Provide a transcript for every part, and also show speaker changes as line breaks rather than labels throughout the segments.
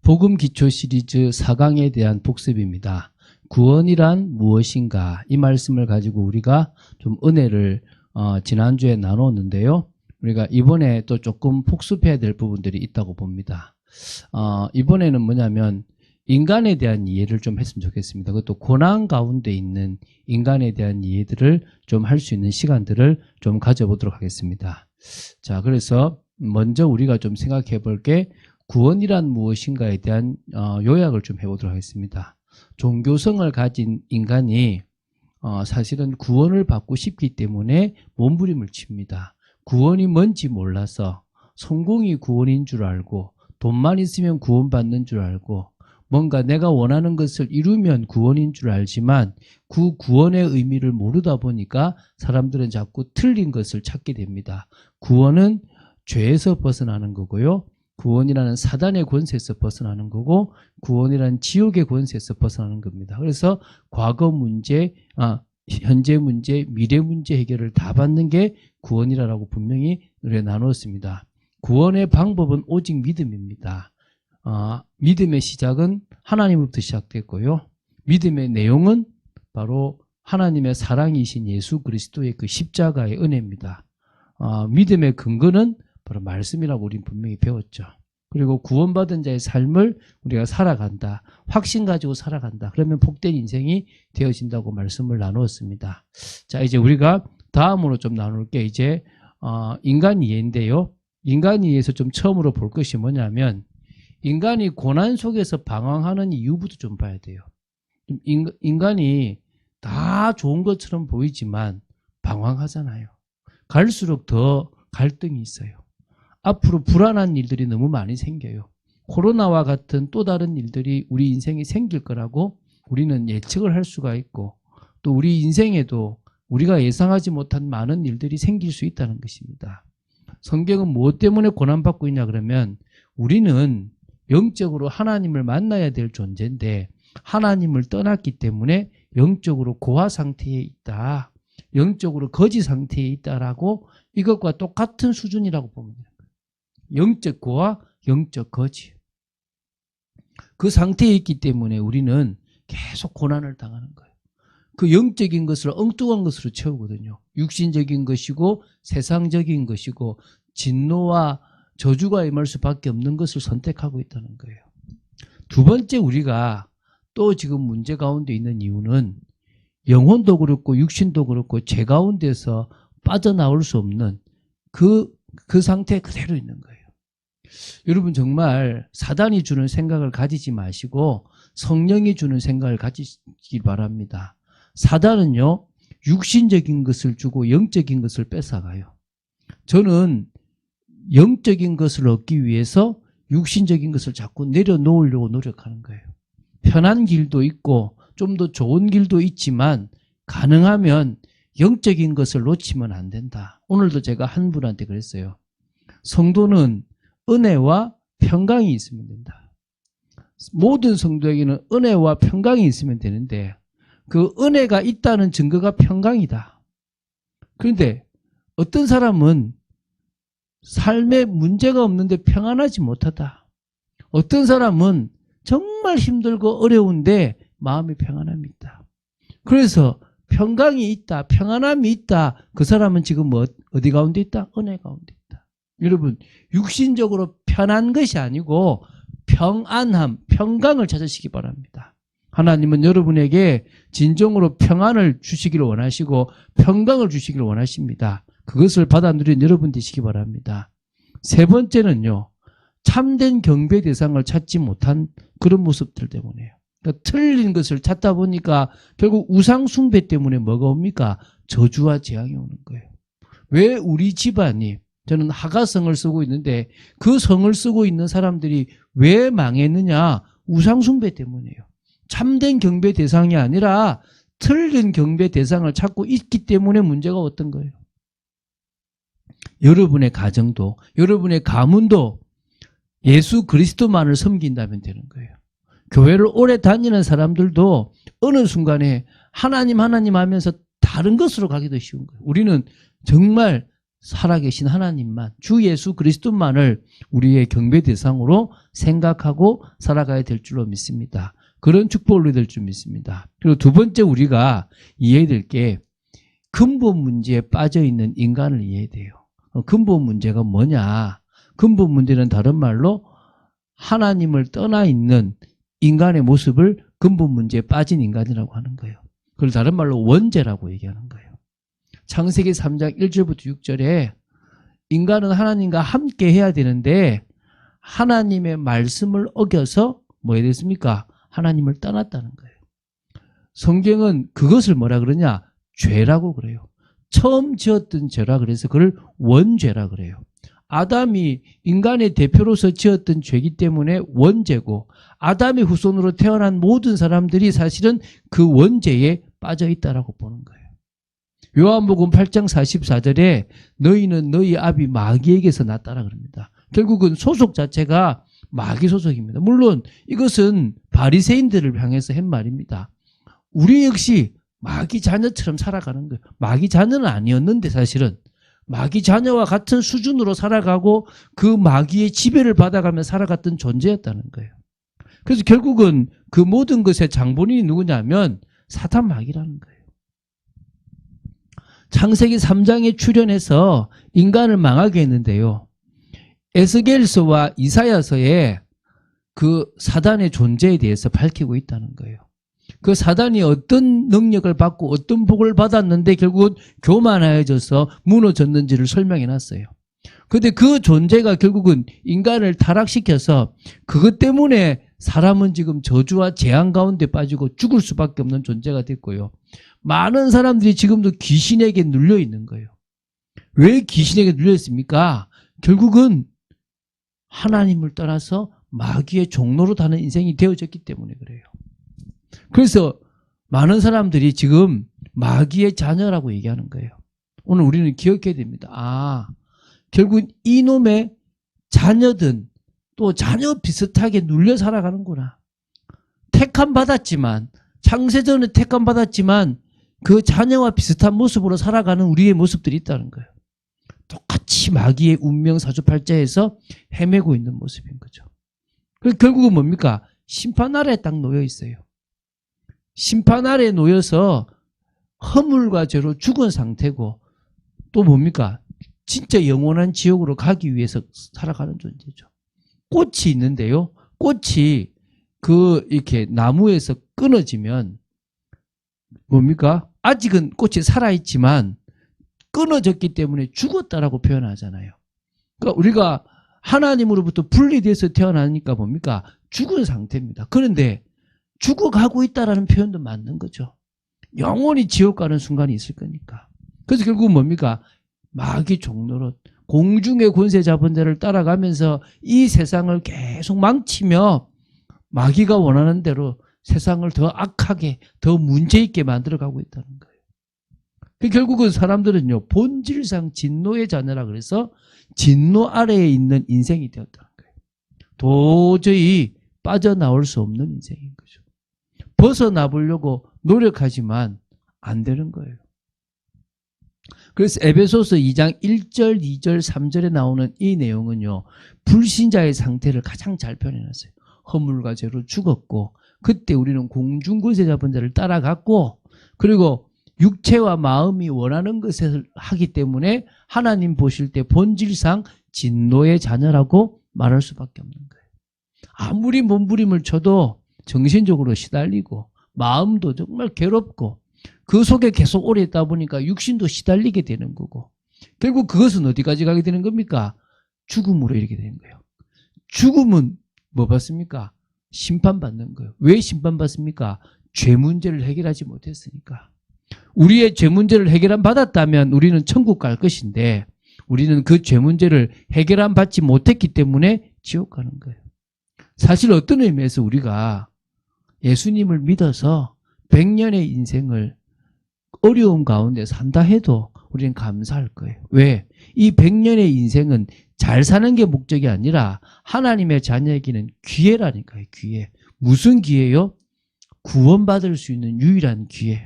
복음 기초 시리즈 4강에 대한 복습입니다. 구원이란 무엇인가? 이 말씀을 가지고 우리가 좀 은혜를 지난주에 나눴는데요. 우리가 이번에 또 조금 복습해야 될 부분들이 있다고 봅니다. 이번에는 뭐냐면 인간에 대한 이해를 좀 했으면 좋겠습니다. 그것도 고난 가운데 있는 인간에 대한 이해들을 좀 할 수 있는 시간들을 좀 가져보도록 하겠습니다. 자, 그래서 먼저 우리가 좀 생각해 볼 게 구원이란 무엇인가에 대한 요약을 좀 해보도록 하겠습니다. 종교성을 가진 인간이 사실은 구원을 받고 싶기 때문에 몸부림을 칩니다. 구원이 뭔지 몰라서 성공이 구원인 줄 알고 돈만 있으면 구원받는 줄 알고 뭔가 내가 원하는 것을 이루면 구원인 줄 알지만 그 구원의 의미를 모르다 보니까 사람들은 자꾸 틀린 것을 찾게 됩니다. 구원은 죄에서 벗어나는 거고요. 구원이라는 사단의 권세에서 벗어나는 거고 구원이라는 지옥의 권세에서 벗어나는 겁니다. 그래서 과거 문제, 현재 문제, 미래 문제 해결을 다 받는 게 구원이라고 분명히 나누었습니다. 구원의 방법은 오직 믿음입니다. 믿음의 시작은 하나님으로부터 시작됐고요. 믿음의 내용은 바로 하나님의 사랑이신 예수 그리스도의 그 십자가의 은혜입니다. 믿음의 근거는 바로 말씀이라고 우리는 분명히 배웠죠. 그리고 구원받은 자의 삶을 우리가 살아간다. 확신 가지고 살아간다. 그러면 복된 인생이 되어진다고 말씀을 나누었습니다. 자, 이제 우리가 다음으로 좀 나눌 게 이제 인간 이해인데요. 인간 이해에서 좀 처음으로 볼 것이 뭐냐면 인간이 고난 속에서 방황하는 이유부터 좀 봐야 돼요. 인간이 다 좋은 것처럼 보이지만 방황하잖아요. 갈수록 더 갈등이 있어요. 앞으로 불안한 일들이 너무 많이 생겨요. 코로나와 같은 또 다른 일들이 우리 인생에 생길 거라고 우리는 예측을 할 수가 있고 또 우리 인생에도 우리가 예상하지 못한 많은 일들이 생길 수 있다는 것입니다. 성경은 무엇 때문에 고난받고 있냐 그러면 우리는 영적으로 하나님을 만나야 될 존재인데 하나님을 떠났기 때문에 영적으로 고아 상태에 있다. 영적으로 거지 상태에 있다라고 이것과 똑같은 수준이라고 보면 돼요. 영적 고아, 영적 거지. 그 상태에 있기 때문에 우리는 계속 고난을 당하는 거예요. 그 영적인 것을 엉뚱한 것으로 채우거든요. 육신적인 것이고 세상적인 것이고 진노와 저주가 임할 수밖에 없는 것을 선택하고 있다는 거예요. 두 번째 우리가 또 지금 문제 가운데 있는 이유는 영혼도 그렇고 육신도 그렇고 죄 가운데서 빠져나올 수 없는 그 상태에 그대로 있는 거예요. 여러분 정말 사단이 주는 생각을 가지지 마시고 성령이 주는 생각을 가지시기 바랍니다. 사단은요 육신적인 것을 주고 영적인 것을 뺏어가요. 저는 영적인 것을 얻기 위해서 육신적인 것을 자꾸 내려놓으려고 노력하는 거예요. 편한 길도 있고 좀 더 좋은 길도 있지만 가능하면 영적인 것을 놓치면 안 된다. 오늘도 제가 한 분한테 그랬어요. 성도는 은혜와 평강이 있으면 된다. 모든 성도에게는 은혜와 평강이 있으면 되는데 그 은혜가 있다는 증거가 평강이다. 그런데 어떤 사람은 삶에 문제가 없는데 평안하지 못하다. 어떤 사람은 정말 힘들고 어려운데 마음이 평안함이 있다. 그래서 평강이 있다, 평안함이 있다. 그 사람은 지금 어디 가운데 있다? 은혜 가운데 있다. 여러분 육신적으로 편한 것이 아니고 평안함, 평강을 찾으시기 바랍니다. 하나님은 여러분에게 진정으로 평안을 주시기를 원하시고 평강을 주시기를 원하십니다. 그것을 받아 누린 여러분 되시기 바랍니다. 세 번째는요. 참된 경배 대상을 찾지 못한 그런 모습들 때문에요. 그러니까 틀린 것을 찾다 보니까 결국 우상 숭배 때문에 뭐가 옵니까? 저주와 재앙이 오는 거예요. 왜 우리 집안이 저는 하가성을 쓰고 있는데 그 성을 쓰고 있는 사람들이 왜 망했느냐? 우상 숭배 때문이에요. 참된 경배 대상이 아니라 틀린 경배 대상을 찾고 있기 때문에 문제가 어떤 거예요? 여러분의 가정도 여러분의 가문도 예수 그리스도만을 섬긴다면 되는 거예요. 교회를 오래 다니는 사람들도 어느 순간에 하나님 하면서 다른 것으로 가기도 쉬운 거예요. 우리는 정말 살아계신 하나님만, 주 예수 그리스도만을 우리의 경배 대상으로 생각하고 살아가야 될 줄로 믿습니다. 그런 축복을 얻을 줄 믿습니다. 그리고 두 번째 우리가 이해해야 될 게 근본 문제에 빠져있는 인간을 이해해야 돼요. 근본 문제가 뭐냐? 근본 문제는 다른 말로 하나님을 떠나 있는 인간의 모습을 근본 문제에 빠진 인간이라고 하는 거예요. 그걸 다른 말로 원죄라고 얘기하는 거예요. 창세기 3장 1절부터 6절에 인간은 하나님과 함께 해야 되는데 하나님의 말씀을 어겨서 뭐 해야 됐습니까? 하나님을 떠났다는 거예요. 성경은 그것을 뭐라 그러냐? 죄라고 그래요. 처음 지었던 죄라 그래서 그걸 원죄라 그래요. 아담이 인간의 대표로서 지었던 죄이기 때문에 원죄고 아담의 후손으로 태어난 모든 사람들이 사실은 그 원죄에 빠져 있다라고 보는 거예요. 요한복음 8장 44절에 너희는 너희 아비 마귀에게서 났다라 그럽니다. 결국은 소속 자체가 마귀 소속입니다. 물론 이것은 바리새인들을 향해서 한 말입니다. 우리 역시 마귀 자녀처럼 살아가는 거예요. 마귀 자녀는 아니었는데 사실은 마귀 자녀와 같은 수준으로 살아가고 그 마귀의 지배를 받아가며 살아갔던 존재였다는 거예요. 그래서 결국은 그 모든 것의 장본인이 누구냐면 사탄 마귀라는 거예요. 창세기 3장에 출현해서 인간을 망하게 했는데요. 에스겔서와 이사야서에 그 사단의 존재에 대해서 밝히고 있다는 거예요. 그 사단이 어떤 능력을 받고 어떤 복을 받았는데 결국은 교만해져서 무너졌는지를 설명해 놨어요. 그런데 그 존재가 결국은 인간을 타락시켜서 그것 때문에 사람은 지금 저주와 재앙 가운데 빠지고 죽을 수밖에 없는 존재가 됐고요. 많은 사람들이 지금도 귀신에게 눌려 있는 거예요. 왜 귀신에게 눌려 있습니까? 결국은 하나님을 떠나서 마귀의 종로로 다는 인생이 되어졌기 때문에 그래요. 그래서 많은 사람들이 지금 마귀의 자녀라고 얘기하는 거예요. 오늘 우리는 기억해야 됩니다. 결국 이놈의 자녀든 또 자녀 비슷하게 눌려 살아가는구나. 택함 받았지만 창세전에 택함 받았지만 그 자녀와 비슷한 모습으로 살아가는 우리의 모습들이 있다는 거예요. 똑같이 마귀의 운명 사주팔자에서 헤매고 있는 모습인 거죠. 그래서 결국은 뭡니까? 심판 아래에 딱 놓여 있어요. 심판 아래에 놓여서 허물과 죄로 죽은 상태고 또 뭡니까? 진짜 영원한 지옥으로 가기 위해서 살아가는 존재죠. 꽃이 있는데요. 꽃이 이렇게 나무에서 끊어지면 뭡니까? 아직은 꽃이 살아있지만 끊어졌기 때문에 죽었다라고 표현하잖아요. 그러니까 우리가 하나님으로부터 분리돼서 태어나니까 뭡니까? 죽은 상태입니다. 그런데 죽어가고 있다라는 표현도 맞는 거죠. 영원히 지옥 가는 순간이 있을 거니까. 그래서 결국은 뭡니까? 마귀 종노릇, 공중의 권세 잡은 자를 따라가면서 이 세상을 계속 망치며 마귀가 원하는 대로 세상을 더 악하게, 더 문제있게 만들어가고 있다는 거예요. 결국은 사람들은요, 본질상 진노의 자녀라 그래서 진노 아래에 있는 인생이 되었다는 거예요. 도저히 빠져나올 수 없는 인생인 거죠. 벗어나 보려고 노력하지만 안 되는 거예요. 그래서 에베소서 2장 1절, 2절, 3절에 나오는 이 내용은요, 불신자의 상태를 가장 잘 표현해놨어요. 허물과 죄로 죽었고, 그때 우리는 공중권세 잡은 자를 따라갔고, 그리고 육체와 마음이 원하는 것을 하기 때문에 하나님 보실 때 본질상 진노의 자녀라고 말할 수밖에 없는 거예요. 아무리 몸부림을 쳐도 정신적으로 시달리고 마음도 정말 괴롭고 그 속에 계속 오래 있다 보니까 육신도 시달리게 되는 거고 결국 그것은 어디까지 가게 되는 겁니까? 죽음으로 이르게 되는 거예요. 죽음은 뭐 받습니까? 심판받는 거예요. 왜 심판받습니까? 죄 문제를 해결하지 못했으니까. 우리의 죄 문제를 해결 안 받았다면 우리는 천국 갈 것인데 우리는 그 죄 문제를 해결 안 받지 못했기 때문에 지옥 가는 거예요. 사실 어떤 의미에서 우리가 예수님을 믿어서 100년의 인생을 어려움 가운데 산다 해도 우리는 감사할 거예요. 왜? 이 100년의 인생은 잘 사는 게 목적이 아니라 하나님의 자녀에게는 기회라니까요. 기회. 무슨 기회요? 구원받을 수 있는 유일한 기회.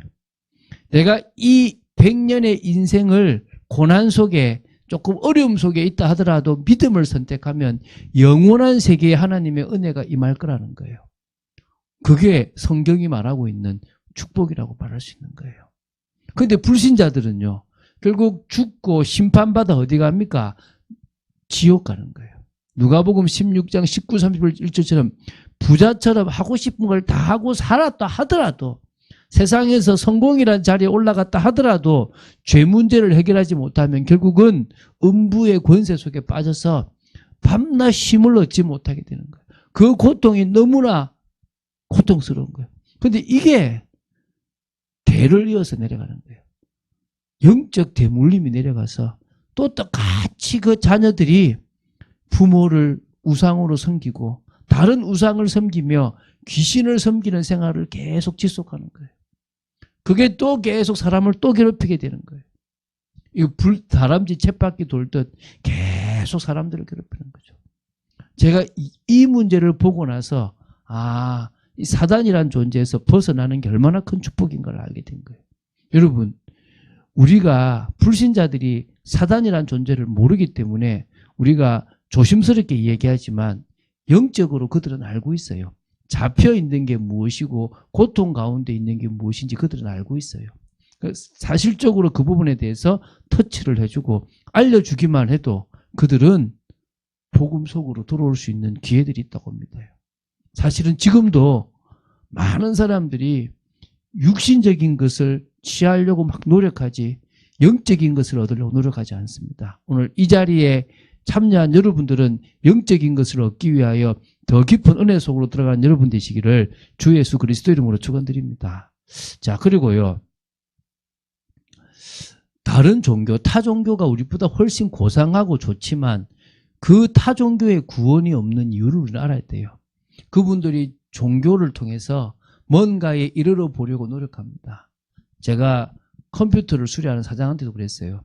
내가 이 100년의 인생을 고난 속에 조금 어려움 속에 있다 하더라도 믿음을 선택하면 영원한 세계에 하나님의 은혜가 임할 거라는 거예요. 그게 성경이 말하고 있는 축복이라고 말할 수 있는 거예요. 그런데 불신자들은요, 결국 죽고 심판받아 어디 갑니까? 지옥 가는 거예요. 누가복음 16장 19, 31절처럼 부자처럼 하고 싶은 걸 다 하고 살았다 하더라도, 세상에서 성공이라는 자리에 올라갔다 하더라도 죄 문제를 해결하지 못하면 결국은 음부의 권세 속에 빠져서 밤낮 쉼을 얻지 못하게 되는 거예요. 그 고통이 너무나 고통스러운 거예요. 그런데 이게 대를 이어서 내려가는 거예요. 영적 대물림이 내려가서 또 똑같이 그 자녀들이 부모를 우상으로 섬기고 다른 우상을 섬기며 귀신을 섬기는 생활을 계속 지속하는 거예요. 그게 또 계속 사람을 또 괴롭히게 되는 거예요. 이 다람쥐 쳇바퀴 돌듯 계속 사람들을 괴롭히는 거죠. 제가 이 문제를 보고 나서 이 사단이란 존재에서 벗어나는 게 얼마나 큰 축복인 걸 알게 된 거예요. 여러분, 우리가 불신자들이 사단이란 존재를 모르기 때문에 우리가 조심스럽게 얘기하지만 영적으로 그들은 알고 있어요. 잡혀 있는 게 무엇이고 고통 가운데 있는 게 무엇인지 그들은 알고 있어요. 사실적으로 그 부분에 대해서 터치를 해주고 알려주기만 해도 그들은 복음 속으로 들어올 수 있는 기회들이 있다고 합니다. 사실은 지금도 많은 사람들이 육신적인 것을 취하려고 막 노력하지 영적인 것을 얻으려고 노력하지 않습니다. 오늘 이 자리에 참여한 여러분들은 영적인 것을 얻기 위하여 더 깊은 은혜 속으로 들어가는 여러분 되시기를 주 예수 그리스도 이름으로 축원드립니다. 자, 그리고요, 다른 종교, 타 종교가 우리보다 훨씬 고상하고 좋지만 그 타 종교에 구원이 없는 이유를 우리는 알아야 돼요. 그분들이 종교를 통해서 뭔가에 이르러 보려고 노력합니다. 제가 컴퓨터를 수리하는 사장한테도 그랬어요.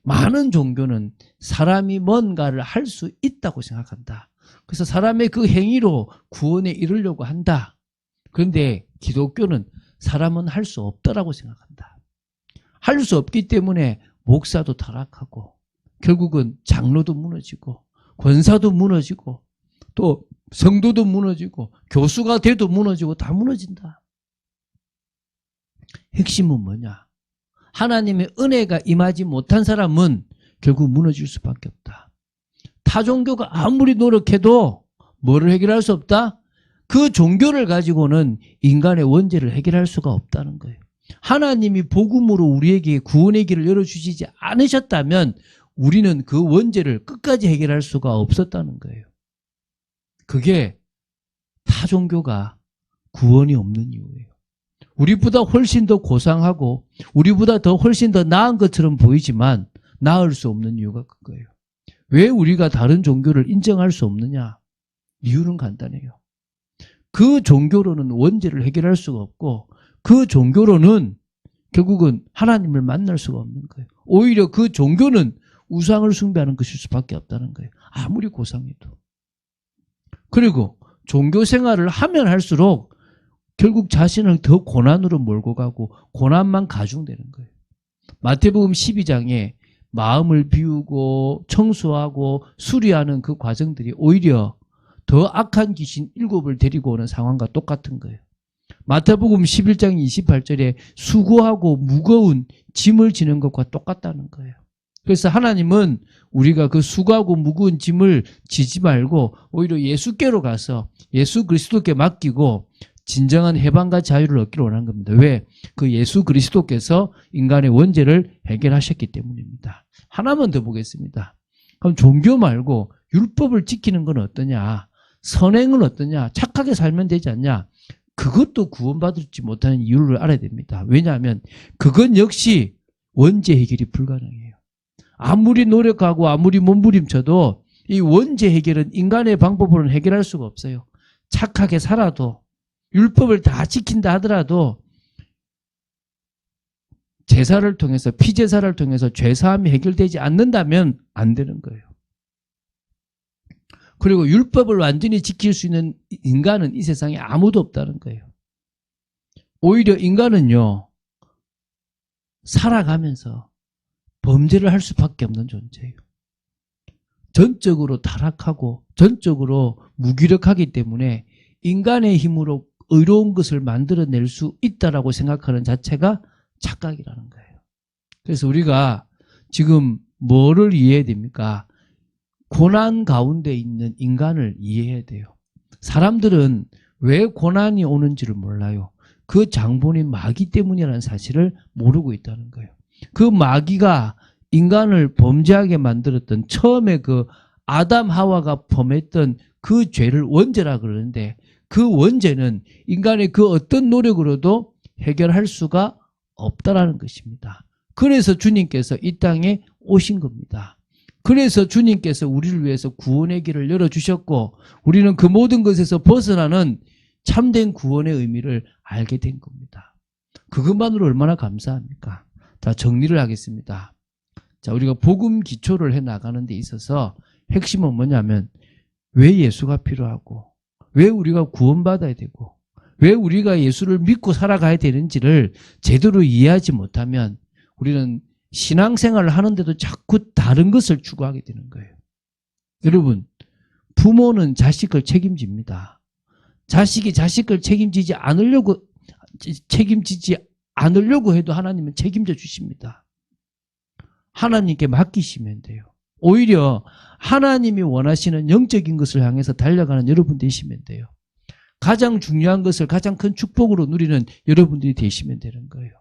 많은 종교는 사람이 뭔가를 할 수 있다고 생각한다. 그래서 사람의 그 행위로 구원에 이르려고 한다. 그런데 기독교는 사람은 할 수 없다라고 생각한다. 할 수 없기 때문에 목사도 타락하고 결국은 장로도 무너지고 권사도 무너지고 또 성도도 무너지고 교수가 돼도 무너지고 다 무너진다. 핵심은 뭐냐? 하나님의 은혜가 임하지 못한 사람은 결국 무너질 수밖에 없다. 타 종교가 아무리 노력해도 뭐를 해결할 수 없다? 그 종교를 가지고는 인간의 원죄를 해결할 수가 없다는 거예요. 하나님이 복음으로 우리에게 구원의 길을 열어주시지 않으셨다면 우리는 그 원죄를 끝까지 해결할 수가 없었다는 거예요. 그게 타 종교가 구원이 없는 이유예요. 우리보다 훨씬 더 고상하고 우리보다 더 훨씬 더 나은 것처럼 보이지만 나을 수 없는 이유가 그거예요. 왜 우리가 다른 종교를 인정할 수 없느냐? 이유는 간단해요. 그 종교로는 원죄를 해결할 수가 없고 그 종교로는 결국은 하나님을 만날 수가 없는 거예요. 오히려 그 종교는 우상을 숭배하는 것일 수밖에 없다는 거예요. 아무리 고상해도. 그리고 종교 생활을 하면 할수록 결국 자신을 더 고난으로 몰고 가고 고난만 가중되는 거예요. 마태복음 12장에 마음을 비우고 청소하고 수리하는 그 과정들이 오히려 더 악한 귀신 7을 데리고 오는 상황과 똑같은 거예요. 마태복음 11장 28절에 수고하고 무거운 짐을 지는 것과 똑같다는 거예요. 그래서 하나님은 우리가 그 수고하고 무거운 짐을 지지 말고 오히려 예수께로 가서 예수 그리스도께 맡기고 진정한 해방과 자유를 얻기를 원하는 겁니다. 왜? 그 예수 그리스도께서 인간의 원죄를 해결하셨기 때문입니다. 하나만 더 보겠습니다. 그럼 종교 말고 율법을 지키는 건 어떠냐? 선행은 어떠냐? 착하게 살면 되지 않냐? 그것도 구원받지 못하는 이유를 알아야 됩니다. 왜냐하면 그건 역시 원죄 해결이 불가능해요. 아무리 노력하고 아무리 몸부림쳐도 이 원죄 해결은 인간의 방법으로는 해결할 수가 없어요. 착하게 살아도 율법을 다 지킨다 하더라도 제사를 통해서 피제사를 통해서 죄사함이 해결되지 않는다면 안 되는 거예요. 그리고 율법을 완전히 지킬 수 있는 인간은 이 세상에 아무도 없다는 거예요. 오히려 인간은요, 살아가면서 범죄를 할 수밖에 없는 존재예요. 전적으로 타락하고 전적으로 무기력하기 때문에 인간의 힘으로 의로운 것을 만들어낼 수 있다라고 생각하는 자체가 착각이라는 거예요. 그래서 우리가 지금 뭐를 이해해야 됩니까? 고난 가운데 있는 인간을 이해해야 돼요. 사람들은 왜 고난이 오는지를 몰라요. 그 장본인 마귀 때문이라는 사실을 모르고 있다는 거예요. 그 마귀가 인간을 범죄하게 만들었던 처음에 그 아담 하와가 범했던 그 죄를 원죄라 그러는데 그 원죄는 인간의 그 어떤 노력으로도 해결할 수가 없다라는 것입니다. 그래서 주님께서 이 땅에 오신 겁니다. 그래서 주님께서 우리를 위해서 구원의 길을 열어주셨고 우리는 그 모든 것에서 벗어나는 참된 구원의 의미를 알게 된 겁니다. 그것만으로 얼마나 감사합니까? 자, 정리를 하겠습니다. 자, 우리가 복음 기초를 해 나가는 데 있어서 핵심은 뭐냐면 왜 예수가 필요하고 왜 우리가 구원받아야 되고 왜 우리가 예수를 믿고 살아가야 되는지를 제대로 이해하지 못하면 우리는 신앙생활을 하는데도 자꾸 다른 것을 추구하게 되는 거예요. 여러분, 부모는 자식을 책임집니다. 자식이 자식을 책임지지 않으려고 해도 하나님은 책임져 주십니다. 하나님께 맡기시면 돼요. 오히려 하나님이 원하시는 영적인 것을 향해서 달려가는 여러분 되시면 돼요. 가장 중요한 것을 가장 큰 축복으로 누리는 여러분들이 되시면 되는 거예요.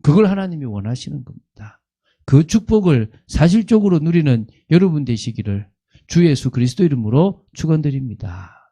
그걸 하나님이 원하시는 겁니다. 그 축복을 사실적으로 누리는 여러분 되시기를 주 예수 그리스도 이름으로 축원드립니다.